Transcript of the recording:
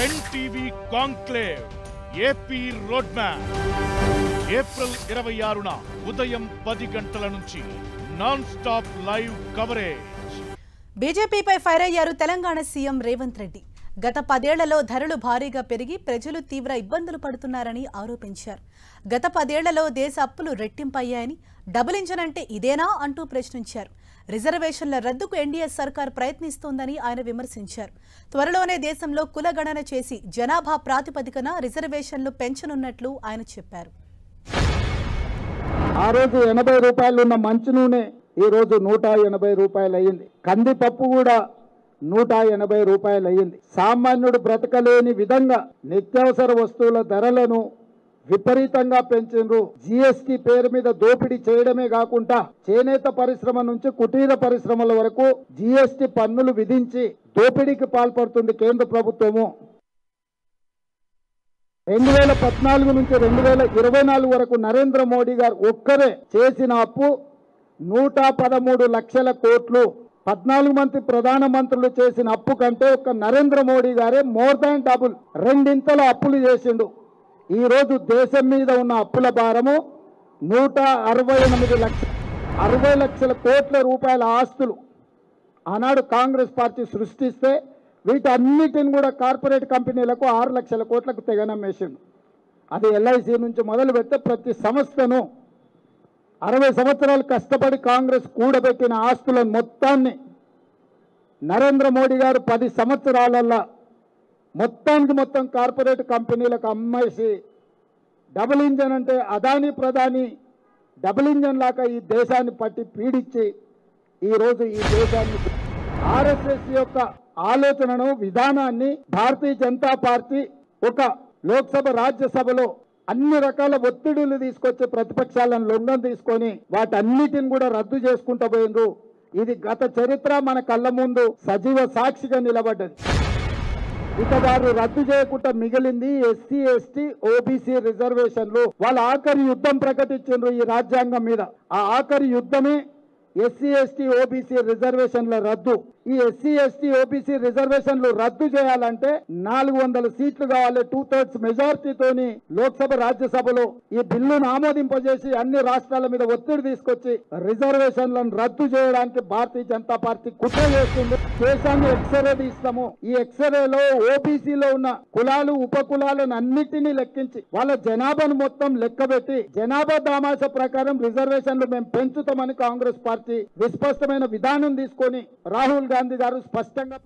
NTV conclave AP road map April 26న ఉదయం 10 గంటల నుంచి నాన్ స్టాప్ లైవ్ కవరేజ్. బీజేపీపై ఫైర్ అయ్యారు తెలంగాణ సీఎం రేవంత్ రెడ్డి. గత 10 ఏళ్లలో ధరలు భారీగా పెరిగి ప్రజలు తీవ్ర ఇబ్బందులు పడుతున్నారని ఆరోపించారు. గత 10 ఏళ్లలో దేశ అప్పులు రెట్టింపయ్యాయని, డబుల్ ఇంజన్ అంటే ఇదేనా అంటూ ప్రశ్నించారు. రిజర్వేషన్ల రద్దుకు ఎన్డీఏ సర్కార్ ప్రయత్నిస్తోందని ఆయన విమర్శించారు. త్వరలోనే దేశంలో కులగణన చేసి జనాభా ప్రాతిపదికన రిజర్వేషన్లు పెంచనున్నట్లు ఆయన చెప్పారు. ఆ రోజు 80 రూపాయలు ఉన్న మంచి నూనె ఈ రోజు 180 రూపాయలు అయ్యింది. కందిపప్పు కూడా 180 రూపాయలు అయ్యింది. సామాన్యుడు బ్రతకలేని విధంగా నిత్యావసర వస్తువుల ధరలను విపరీతంగా పెంచిండ్రు. జీఎస్టీ పేరు మీద దోపిడీ చేయడమే కాకుండా చేనేత పరిశ్రమ నుంచి కుటీర పరిశ్రమల వరకు జీఎస్టీ పన్నులు విధించి దోపిడీకి పాల్పడుతుంది కేంద్ర ప్రభుత్వము. 2014 నుంచి 2024 వరకు నరేంద్ర మోడీ గారు ఒక్కరే చేసిన అప్పు 113 లక్షల కోట్లు. 14 మంది ప్రధానమంత్రులు చేసిన అప్పు కంటే ఒక్క నరేంద్ర మోడీ గారే మోర్ దాన్ డబుల్, రెండింతల అప్పులు చేసిండు. ఈ రోజు దేశం మీద ఉన్న అప్పుల భారము 168 లక్షల కోట్ల రూపాయల ఆస్తులు ఆనాడు కాంగ్రెస్ పార్టీ సృష్టిస్తే వీటన్నిటిని కూడా కార్పొరేట్ కంపెనీలకు 6 లక్షల కోట్లకు తెగనమ్మేసిండు. అది ఎల్ఐసి నుంచి మొదలు పెడితే ప్రతి సంస్థను 60 సంవత్సరాలు కష్టపడి కాంగ్రెస్ కూడబెట్టిన ఆస్తులను మొత్తాన్ని నరేంద్ర మోడీ గారు 10 సంవత్సరాలల్లా మొత్తం కార్పొరేట్ కంపెనీలకు అమ్మేసి డబుల్ ఇంజన్ అంటే అదానీ ప్రధాని డబుల్ ఇంజన్ లాగా ఈ దేశాన్ని పట్టి పీడించి ఈరోజు ఈ దేశాన్ని ఆర్ఎస్ఎస్ యొక్క ఆలోచనను విధానాన్ని భారతీయ జనతా పార్టీ ఒక లోక్సభ రాజ్యసభలో అన్ని రకాల ఒత్తిడులు తీసుకొచ్చే ప్రతిపక్షాలను లొంగం తీసుకొని వాటన్నిటిని కూడా రద్దు చేసుకుంటూ పోయిండ్రు. ఇది గత చరిత్ర మన కళ్ళ ముందు సజీవ సాక్షిగా నిలబడ్డది. ఇక వారు రద్దు చేయకుండా మిగిలింది ఎస్సీ ఎస్టీ ఓబీసీ రిజర్వేషన్లు. వాళ్ళ ఆఖరి యుద్ధం ప్రకటించారు ఈ రాజ్యాంగం మీద. ఆ ఆఖరి యుద్ధమే ఎస్సీ ఎస్టీ ఓబీసీ రిజర్వేషన్ల రద్దు. ఈ ఎస్సీ ఎస్టీ ఓబీసీ రిజర్వేషన్లు రద్దు చేయాలంటే 400 సీట్లు కావాలి. 2/3 మెజార్టీతోని లోక్సభ రాజ్యసభలో ఈ బిల్లును ఆమోదింపజేసి అన్ని రాష్ట్రాల మీద ఒత్తిడి తీసుకొచ్చి రిజర్వేషన్లను రద్దు చేయడానికి భారతీయ జనతా పార్టీ కుట్ర చేస్తుంది. దేశాన్ని ఎక్స్రే తీస్తాము. ఈ ఎక్స్రేలో ఓబీసీలో ఉన్న కులాలు ఉప కులాలను అన్నిటినీ లెక్కించి వాళ్ళ జనాభాను మొత్తం లెక్కబెట్టి జనాభా దామాష ప్రకారం రిజర్వేషన్లు మేము పెంచుతామని కాంగ్రెస్ పార్టీ విస్పష్టమైన విధానం తీసుకొని రాహుల్ గాంధీ గారు స్పష్టంగా